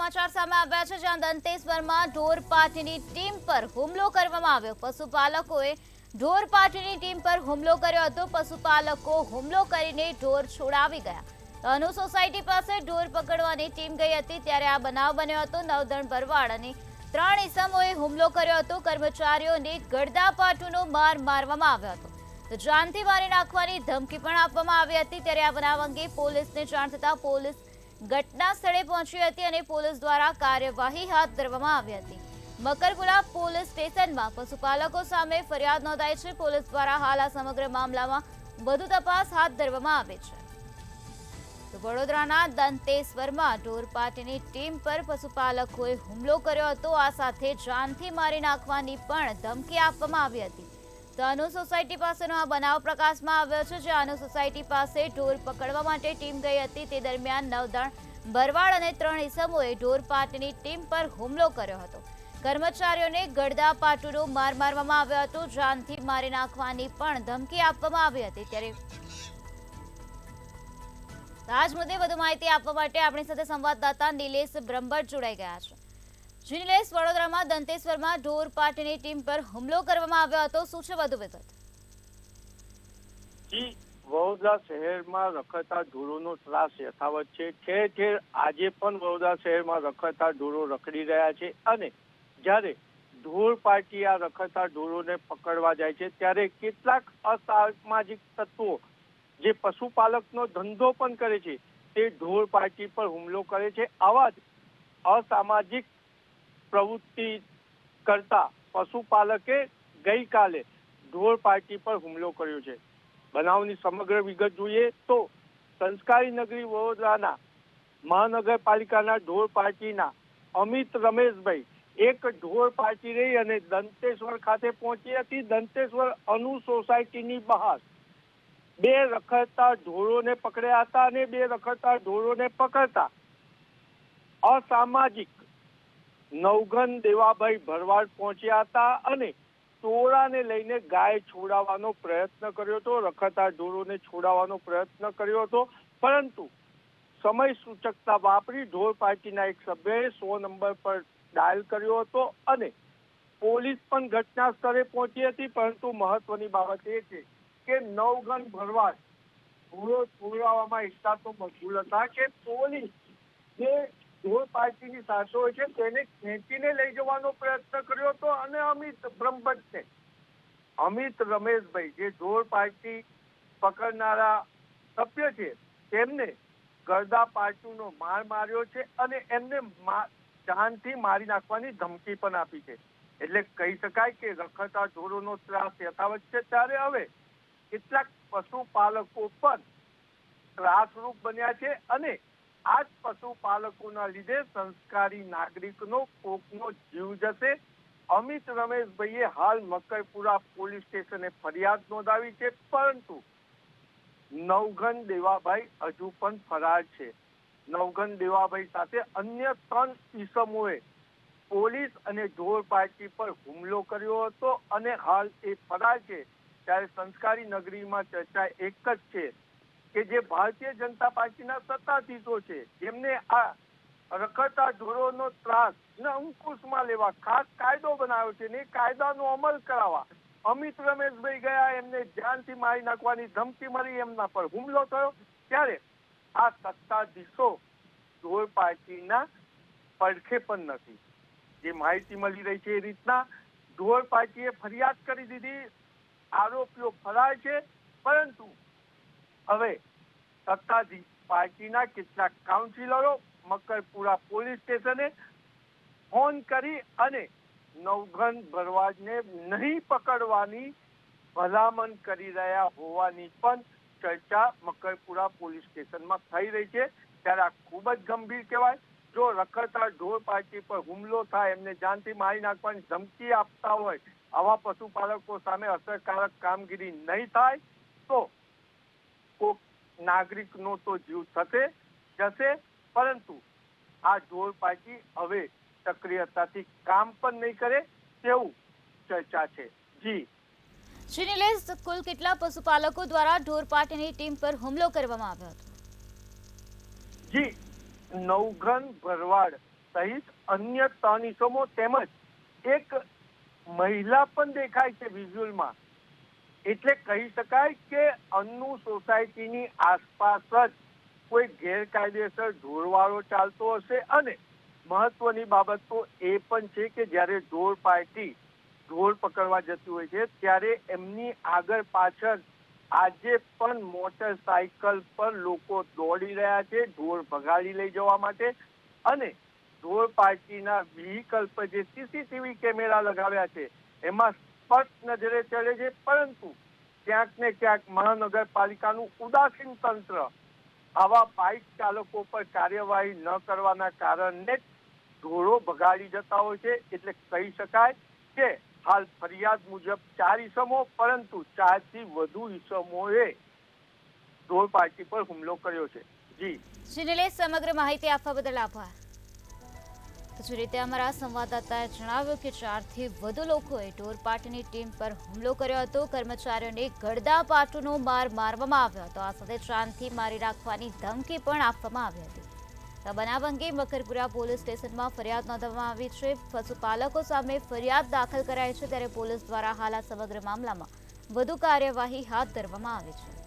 સમાચાર સામે આવ્યા છે, જ્યાં દંતેશ્વરમાં ઢોર પાર્ટીની ટીમ પર હુમલો કરવામાં આવ્યો। પશુપાલકોએ ઢોર પાર્ટીની ટીમ પર હુમલો કર્યો હતો। પશુપાલકો હુમલો કરીને ઢોર છોડાવી ગયા। અનુ સોસાયટી પાસે ઢોર પકડવાની ટીમ ગઈ હતી, ત્યારે આ બનાવ બન્યો હતો। નવધણ ભરવાડ અને 3 ઈસમોએ હુમલો કર્યો હતો। કર્મચારીઓને ગળદાપાટુનો માર મારવામાં આવ્યો હતો, તો જાનથી મારી નાખવાની ધમકી પણ આપવામાં આવી હતી। ત્યારે આ બનાવ અંગે પોલીસને જાણ થતાં પોલીસ ઘટના સ્થળે પહોંચી હતી અને પોલીસ દ્વારા કાર્યવાહી હાથ ધરવામાં આવી હતી। મકરપુરા પોલીસ સ્ટેશનમાં પશુપાલકો સામે ફરિયાદ નોંધાઈ છે। પોલીસ દ્વારા હાલ આ સમગ્ર મામલામાં વધુ તપાસ હાથ ધરવામાં આવી છે। તો વડોદરાના દંતેશ્વરમાં ઢોર પાર્ટીની ટીમ પર પશુપાલકોએ હુમલો કર્યો હતો। આ સાથે જાનથી મારી નાખવાની પણ ધમકી આપવામાં આવી હતી। તો અનુ સોસાયટી પાસેનો આ બનાવ પ્રકાશમાં આવ્યો છે, જ્યાં અનુ સોસાયટી પાસે ઢોર પકડવા માટે ટીમ ગઈ હતી। તે દરમિયાન નવધણ ભરવાડ અને 3 ઈસમોએ ઢોર પાર્ટીની ટીમ પર હુમલો કર્યો હતો। કર્મચારીઓને ગળદાપાટુનો માર મારવામાં આવ્યો હતો, જાનથી મારી નાખવાની પણ ધમકી આપવામાં આવી હતી। ત્યારે આજ મુદ્દે વધુ માહિતી આપવા માટે આપણી સાથે સંવાદદાતા નિલેશ બ્રહ્મભટ્ટ જોડાઈ ગયા છે। નિલેશ, વડોદરામાં દંતેશ્વરમાં ઢોર પાર્ટીની ટીમ પર હુમલો કરવામાં આવ્યો હતો, શું છે વધુ વિગત? વડોદરા શહેરમાં રખડતા ઢોરોનો ત્રાસ યથાવત છે। ઠેર ઠેર આજે પણ વડોદરા શહેરમાં રખડતા ઢોરો રખડી રહ્યા છે અને જ્યારે ઢોર પાર્ટી આ રખડતા ઢોરોને પકડવા જાય છે, ત્યારે કેટલાક અસામાજિક તત્વો જે પશુપાલકનો ધંધો પણ કરે છે, તે ઢોર પાર્ટી પર હુમલો કરે છે। આવા જ અસામાજિક પ્રવૃત્તિ કરતા પશુપાલકે ગઈકાલે ઢોર પાર્ટી પર હુમલો કર્યો છે। બનાવની સમગ્ર વિગત જોઈએ તો સંસ્કારી નગરી વડોદરાના મહાનગરપાલિકાના ઢોર પાર્ટીના અમિત રમેશભાઈ એક ઢોર પાર્ટી રહી અને દંતેશ્વર ખાતે પહોંચી હતી। દંતેશ્વર અનુ સોસાયટીની બહાર 2 રખડતા ઢોરોને પકડ્યા હતા અને 2 રખડતા ઢોરોને પકડતા અસામાજિક નવઘન દેવાભાઈ ભરવાડ પહોંચ્યા હતા અને ટોળાને લઈને ગાય છોડાવવાનો પ્રયત્ન કર્યો હતો, રખડતા ઢોરોને છોડાવવાનો પ્રયત્ન કર્યો હતો, પરંતુ સમય સૂચકતા વાપરી ઢોર પાર્ટીના એક સભ્યએ 100 નંબર પર ડાયલ કર્યો હતો અને પોલીસ પણ ઘટના સ્થળે પહોંચી હતી। પરંતુ મહત્વની બાબત એ છે કે નવઘન ભરવાડ ઢોરો છોડાવવામાં એટલા તો મશગુલ હતા કે પોલીસ જે ઢોર પાર્ટીની સાસો હોય છે તેને ખેંચીને લઈ જવાનો પ્રયત્ન કર્યો હતો અને અમિત રમેશભાઈ જે ઢોર પાર્ટી પકડનારા સભ્ય છે તેમને ગળદાપાટુનો માર માર્યો છે અને એમને જાનથી મારી નાખવાની ધમકી પણ આપી છે। એટલે કહી શકાય કે રખડતા ઢોરોનો ત્રાસ યથાવત છે। ત્યારે હવે કેટલાક પશુપાલકો પણ ત્રાસરૂપ બન્યા છે અને આ જ પશુપાલકોના લીધે સંસ્કારી નાગરિકનો કોકનો જીવ જશે। અમિત રમેશભાઈએ હાલ મકરપુરા પોલીસ સ્ટેશને ફરિયાદ નોંધાવી છે, પરંતુ નવઘન દેવાભાઈ હજુ પણ ફરાર છે। નવઘન દેવાભાઈ સાથે અન્ય 3 ઈસમોએ પોલીસ અને ઢોર પાર્ટી પર હુમલો કર્યો હતો અને હાલ એ ફરાર છે। ત્યારે સંસ્કારી નગરીમાં ચર્ચા એક જ છે કે જે ભારતીય જનતા પાર્ટીના સત્તાધીશો છે, જેમને આ રખડતા ઢોરોનો ત્રાસ અંકુશમાં લેવા ખાસ કાયદો બનાવ્યો છે ને કાયદાનો અમલ કરાવવા અમિત રમેશભાઈ ગયા, એમને જાનથી મારી નાખવાની ધમકી મળી, એમના પર હુમલો થયો। ત્યારે આ સત્તાધીશો ઢોર પાર્ટીના પડખે પણ નથી। જે માહિતી મળી રહી છે એ રીતના ઢોર પાર્ટીએ ફરિયાદ કરી દીધી, આરોપીઓ ફરાર છે, પરંતુ હવે સત્તાધીશ પાર્ટીના કેટલાક કાઉન્સિલરો મકરપુરા પોલીસ સ્ટેશને ફોન કરી અને નવઘન ભરવાડને નહીં પકડવાની ભલામણ કરી રહ્યા હોવાની પણ ચર્ચા મકરપુરા પોલીસ સ્ટેશનમાં થઈ રહી છે। ત્યારે આ ખૂબ જ ગંભીર કહેવાય। જો રખડતા ઢોર પાર્ટી પર હુમલો થાય, એમને જાનથી મારી નાખવાની ધમકી આપતા હોય, આવા પશુપાલકો સામે અસરકારક કામગીરી નહીં થાય તો કોક નાગરિકનો તો જીવ જશે, પરંતુ આ ઢોર પાર્ટી હવે સક્રિયતાથી કામ પણ નહીં કરે તેવું ચર્ચા છે। જી નિલેશ, કુલ કેટલા પશુપાલકો દ્વારા ઢોર પાર્ટીની ટીમ પર હુમલો કરવામાં આવ્યો હતો? જી, નવઘન ભરવાડ સહિત અન્ય 3 ઇસમો તેમજ એક મહિલા પણ દેખાય છે વિઝ્યુઅલમાં. એટલે કહી શકાય કે અન્નુ સોસાયટીની આસપાસ જ કોઈ ગેરકાયદેસર ઢોરવાળો ચાલતો હશે. અને મહત્વની બાબત તો એ પણ છે કે જ્યારે ઢોર પાર્ટી ઢોર પકડવા જતી હોય છે ત્યારે એમની આગળ પાછળ આજે પણ મોટરસાયકલ પર લોકો દોડી રહ્યા છે ઢોર ભગાડી લઈ જવા માટે. અને ઢોર પાર્ટીના વ્હીકલ પર જે સીસીટીવી કેમેરા લગાવ્યા છે એમાં સ્પષ્ટ નજરે ચડે છે, પરંતુ ક્યાંક ને ક્યાંક મહાનગરપાલિકાનું ઉદાસીન તંત્ર આવા બાઇક ચાલકો પર કાર્યવાહી ન કરવાના કારણે ઢોરો ભગાડી જતા હોય છે. એટલે કહી શકાય કે હાલ ફરિયાદ મુજબ 4 ઇસમો, પરંતુ 4 થી વધુ ઇસમોએ ઢોર પાર્ટી પર હુમલો કર્યો છે. જી નિલેશ, સમગ્ર માહિતી આપવા બદલ આભાર. તો જે રીતે અમારા સંવાદદાતાએ જણાવ્યું કે 4 થી વધુ લોકોએ ઢોર પાર્ટીની ટીમ પર હુમલો કર્યો હતો. કર્મચારીઓને ગળદા પાટુનો માર મારવામાં આવ્યો હતો. આ સાથે જાનથી મારી નાખવાની ધમકી પણ આપવામાં આવી હતી. આ બનાવ અંગે મકરપુરા પોલીસ સ્ટેશનમાં ફરિયાદ નોંધવામાં આવી છે. પશુપાલકો સામે ફરિયાદ દાખલ કરાઈ છે, ત્યારે પોલીસ દ્વારા હાલ આ સમગ્ર મામલામાં વધુ કાર્યવાહી હાથ ધરવામાં આવી છે.